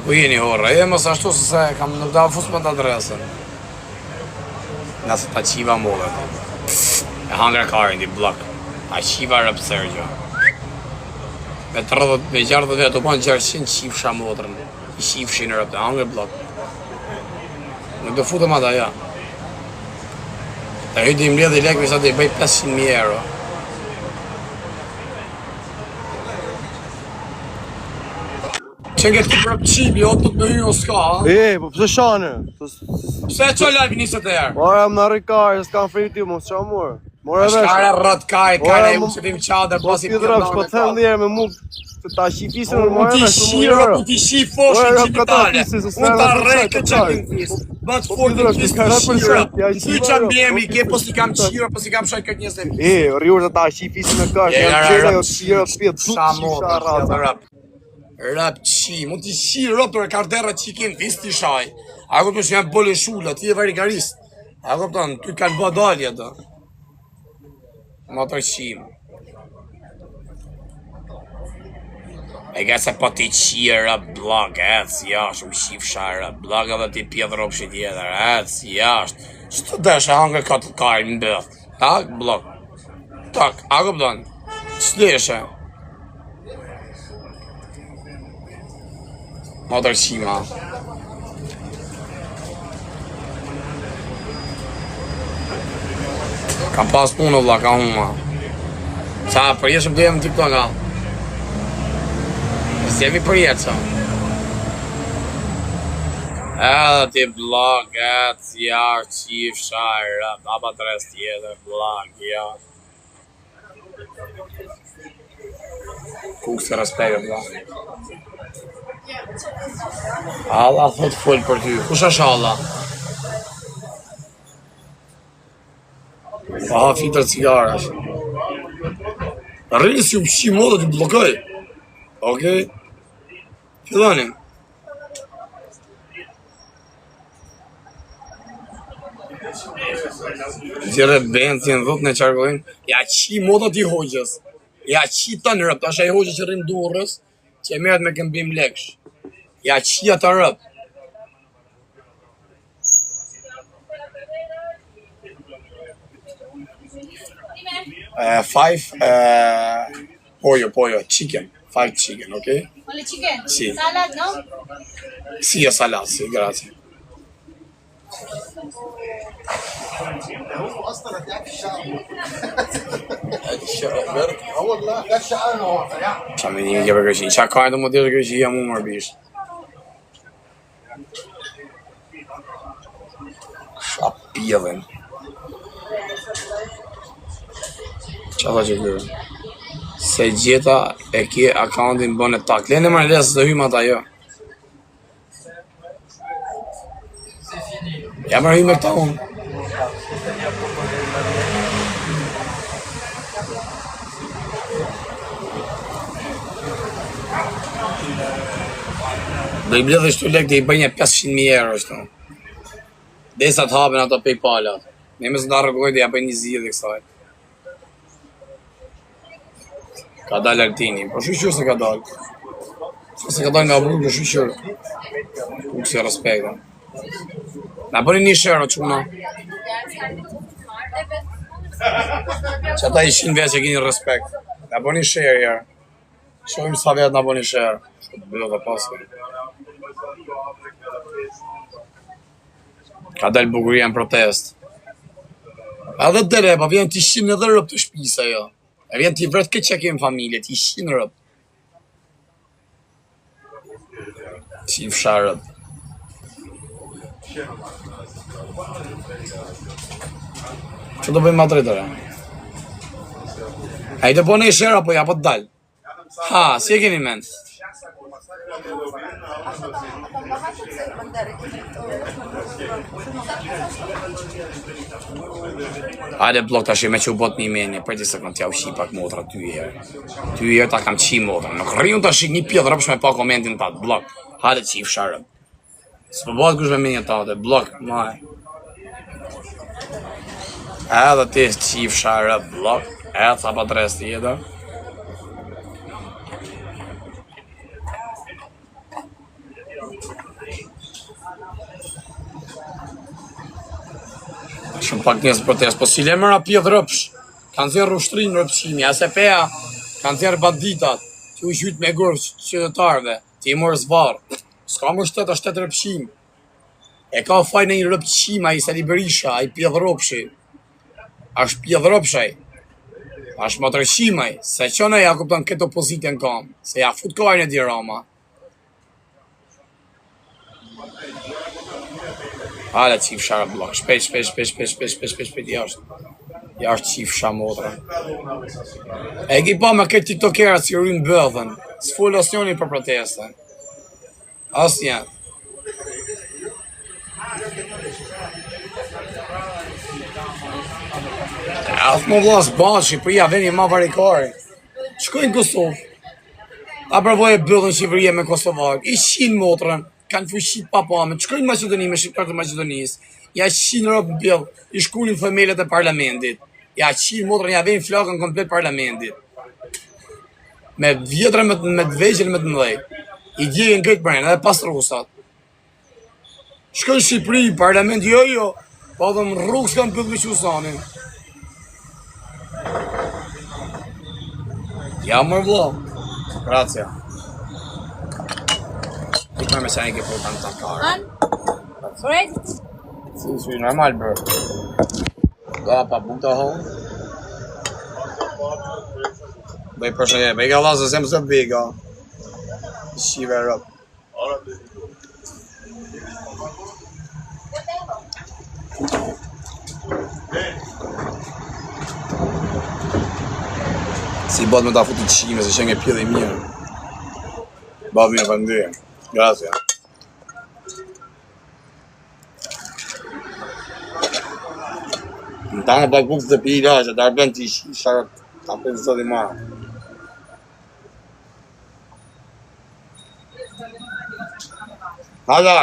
Ku jeni horra? Mos ashtu se kam nuk da fus me të adresën. Nëse ta qiva mollet. E hangra karin di blok. A qiva rëpë Sergio. Me 60 vjetë të ponë 600 qifsha motrën. I qifshin rëpë, e hangra blok. Nuk do futëm ata ja. Ta hydi mbledh i lekve sa të i bëj 500.000 euro. Që nge të prëpë qipi, o të të në hynë o s'ka, ha? Po pëse shane? Pse e qo live 20 herë? Mora më në rikarë, s'kam frikë ti, mos qa morë. Mora vesh. Shkare rrët kajre e mu që tim qadër, Mos t'i drapë, shko të thëmë njerë me mu, ta shifisin në mora vesh, më mu jërë. Ti shi foshin qipitale, unë ta rejtë që të në Batë foshin qis të shira. Sy që mbjemi, ke po si kam qira, po si kam shaj këtë 20.000. Rjurë të ta shifisin në kërë, janë qire jo të shira të pjetë, Sha rrët. Rap qi, mund t'i qi rëpër e kardera që i kenë vis t'i shaj. A këpëton që janë bëllë shula, ti e varigarist. A këpëton, ty kanë bë dalje të. Ma të qim. E ka se po t'i qi rëp blog, si jashtë, u shif shaj rëp blog edhe ti pjedh rëp që tjetër, si jashtë. Që të deshe hangë ka të kajrë në bëth. Tak, blog. Tak, a këpëton, që deshe. Ma të qima. Kam pas punë vla, ka huma. Sa përjeshëm të jemë TikTok, ka? S'jemi përjeqëm. Edhe ti blog, si jarë, qif, shajrë, aba të rest tjetër, blog, ja. Kukë se respekte, blog. Allah thot full për ty. Kush është Allah? Aha, fitër cigarash. Rrinë si u pëshi modë të blokoj. Okej? Fillonim. Gjere benzin, dhut në qarkojnë. Ja qi modë t'i hoqës. Ja qi të në rëp. Ta shë e hoqës që rrimë durës, që e merët me këmbim leksh. Ja qia të rëp. Five pollo, chicken. 5 chicken, okay? Only chicken? Sì. Salad, no? Sì, a salad, sì, grazie. Qa me një kjeve kërshi, qa kajtë më dirë kërshi, jam më mërbisht. Qa pjellin. Qa tha që kërë? Se gjeta e kje akauntin bën e tak. Lene më në lesë të hymë ata jo. Ja më hymë e këta unë. Do i bledhe shtu lek dhe i bëjnje 500.000 euro shtu. Desa të hapen ato PayPal-at. Ne me së nda rëgoj dhe ja bëjnë një zhjë dhe kësaj. Ka dalë Altini, po shqyqyr se ka dalë. Se ka dalë nga burë, po shqyqyr. Nuk si respekta. Na bëni një shërë, quna. Që ata ishin vetë që kini respekt. Na bëni shërë, jarë. Shohim sa vetë na bëni shërë. Bëllë dhe pasë. Ka dalë bukuria në protest. Edhe dere, pa vjen t'i shinë edhe rëp të shpisa, jo. E vjen t'i vret këtë që kemë familje, t'i shinë rëp. T'i fsha rëp. Që do bëjmë ma drejtëre? A i të po në i shera, po ja po t'dalë. Ha, si e keni mend? Hajde blok tash me që u bot një meni, për të sekund t'ja u shi pak motra ty herë. Ty herë ta kam qi motra. Nuk rriun tash një pjellë rëpsh me pa komentin ta blok. Hajde qif sharëm. S'po bëhet kush me menja tate, blok, maj. Edhe ti qif sharëm, blok, edhe sa pa të resti edhe. Shumë pak njësë protest, po si le mëra pjedh rëpsh, kanë zirë rushtrin rëpshimi, ase peja, kanë zirë banditat, që u shqyt me gurë qytetarve, që i morë zvarë, s'ka më shtetë, është shtetë rëpshim, e ka faj në një rëpshim, a i Sali Berisha, a i pjedh rëpshi, është pjedh rëpshaj, është më të rëshimaj, se që në ja kupton këtë opozitën kam, se ja fut kajnë e dirama. Hale qif shara blok, shpejt, jashtë qif shara motra. E ki pa me këtë tiktokerat si rrinë bëdhen, s'full as njoni për protestën. As një. Ath më vlas banë, Shqipëria veni ma varikari. Shkojnë Kosovë. A përvoj e bëdhen Shqipëria me Kosovarë, i shinë motrën. Kanë fushit pa pamet, shkojnë Maqedoni me shqiptarët e Maqedonisë, ja qinë rëpë bjellë, i shkullin themelet e parlamentit, ja qinë motrën, ja vejnë flakën komplet parlamentit, me vjetra me të vegjel me të mëdhej, i djegën këtë brenë, edhe pas rusat. Shkojnë Shqipëri, parlament, jo, po dhe më rrugë s'kanë pëllë me Qusanin. Ja mërë vlo, gracia. Ik me zijn keer voor aan het elkaar. Correct? Zie je normaal, bro. Ga pa boete halen. Bij persoon, bij gaan laten ze hem big gaan. Zie weer op. Si bot me ta futu qime, se shenge pjellë i mirë. Bot mirë për ndyre. Grazie. Në ta në pak bukë të pi i lashë, të arben të i sharë, ta për të zëtë i marë. Hala!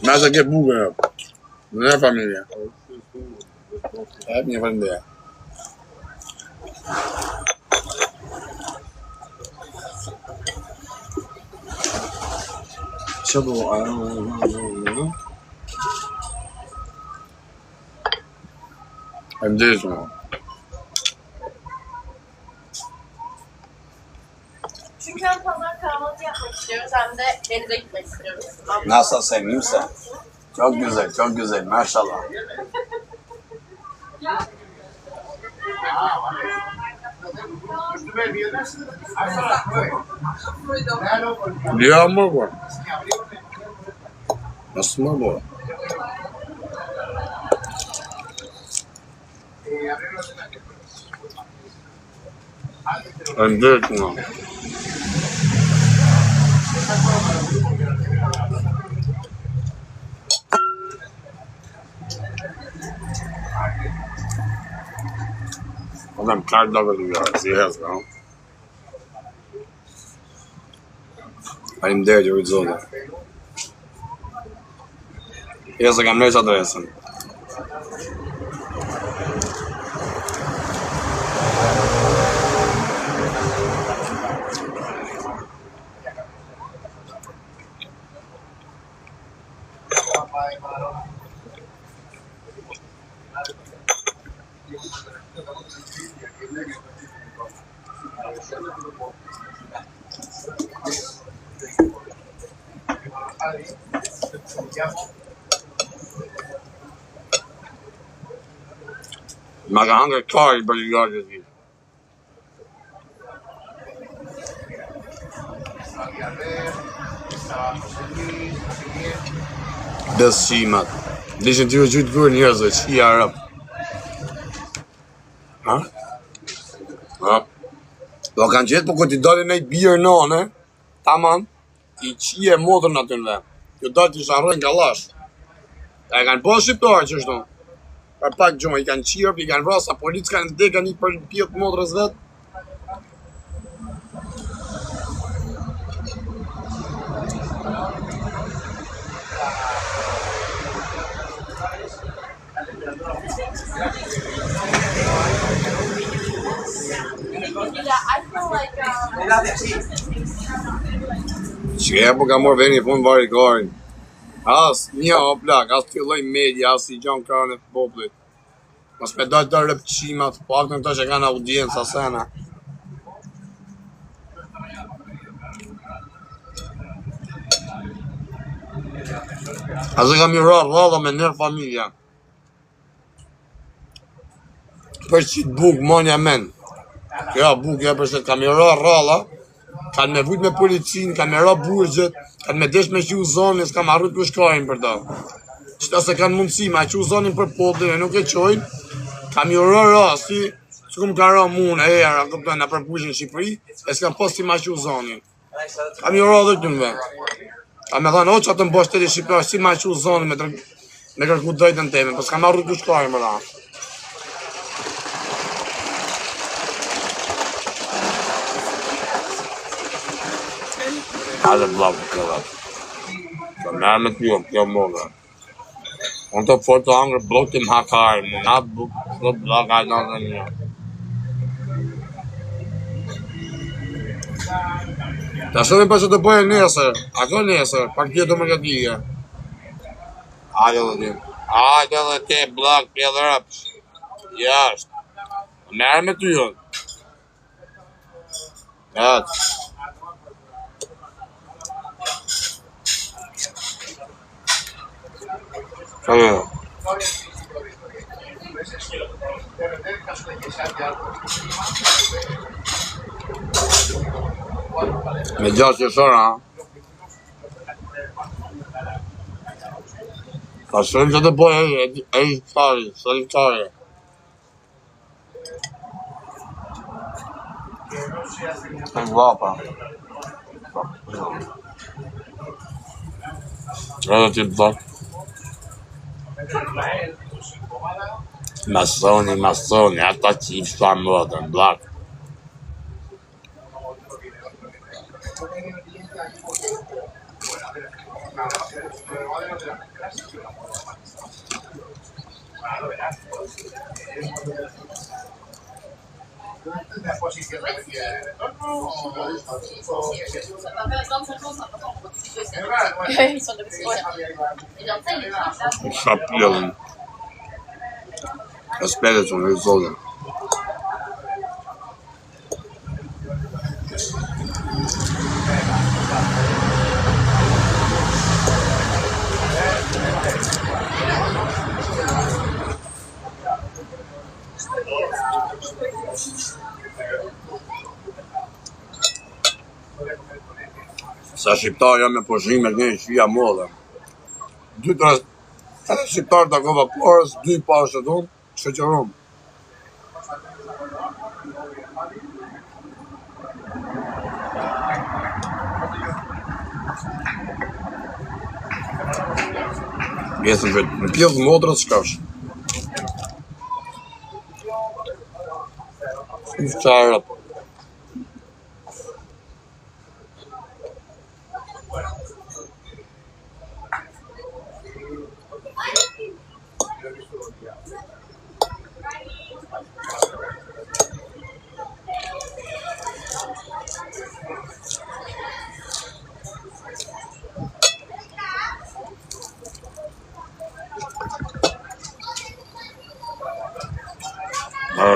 Me se ke bukë në, në e familje. E një vëndje. Çabu hem de mi? Çünkü hem pazar kahvaltı yapmak istiyoruz hem de denize gitmek istiyoruz. Nasıl seveyim sen? Çok güzel, çok güzel. Maşallah. Ya mı bu? Nasıl mı bu? I'm dead now. Adam klar da veriyor. Ziyaz ya. I'm dead, you're zola. Yes, I can make adressen. Maar een andere car bij je garden hier. Dat is iemand. Die is natuurlijk goed voor njerëzit. Hier op. Huh? Po kanë qetë, po këtë i dalin e i birë nane, taman, i qije modrën aty në dhe. Kjo dalë t'i sharrojnë kallash. E kanë po shqiptarë që shtu. Për pak gjumë, i kanë qirë, i kanë vrasa, policë kanë vdekë një për pjetë modrës vetë. Yeah, I feel like Që e po ka morë veni punë vari karin. As një o plak, as t'ju lloj media, as i gjon karën e popullit. Mas me dojtë të rëpqimat, po aktën këto që kanë audiencë asena. Asë kam i rralla me nërë familja. Për që të buk, monja men. Ja, buk, ja përse kam i rralla. Kanë me vujt me policinë, kanë me ra burgjet, kanë me desh me qiu zonin, s'kam arrut ku shkojnë për ta. Qëta se kanë mundësi, ma qiu zonin për popullin, e nuk e qojnë, kam ju ra, si s'kum ka ra mune, era, këpëtën, në përpushën Shqipëri, e s'kam pas si ma qiu zonin. Kam ju ra dhe të në vend. Kam me thënë, o që atë më bësht të të Shqipëri, si ma qiu zonin me kërku drejtën teme, për s'kam arrut ku shkojnë për ta. Hajde blok për këllat. Të mërë me t'ju, kjo mëllë. Unë të fort të hangër blok të më hakari, më nga blok hajde në dhe një. Ta shumë për që të bëjë nesër, ako nesër, pak tjetë të më këtije. Hajde dhe ti. Hajde dhe ti, blok, pjellë rëpsh. Jashtë. Të mërë me t'ju. Jashtë. Me gjatë që shora, ka shumë që të bojë e i qari, sëri qari. E vapa. Edhe ti blok. Masoni, ata që i fështua modën, blak. Shapjellën. E spere që në i zodën. Sa shqiptar jam me pushime të një shvija modhe. 2-3 shqiptar të akova porës, 2 pashë të unë, shëqërum. Vjesën vetë, në pjellë modrës shkash. Qarë.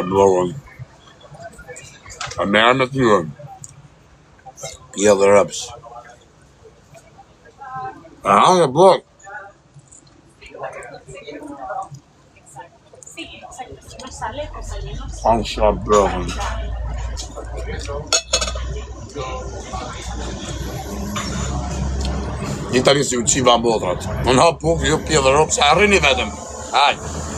Blowon. A merë me t'yën. Pjellë rëpsh. A hangë blok. Hangë shra brohën. Një tani si u qiva mbotrat. Unë hapë puk, ju pjellë rëpsh, arrini vetëm. Hajë.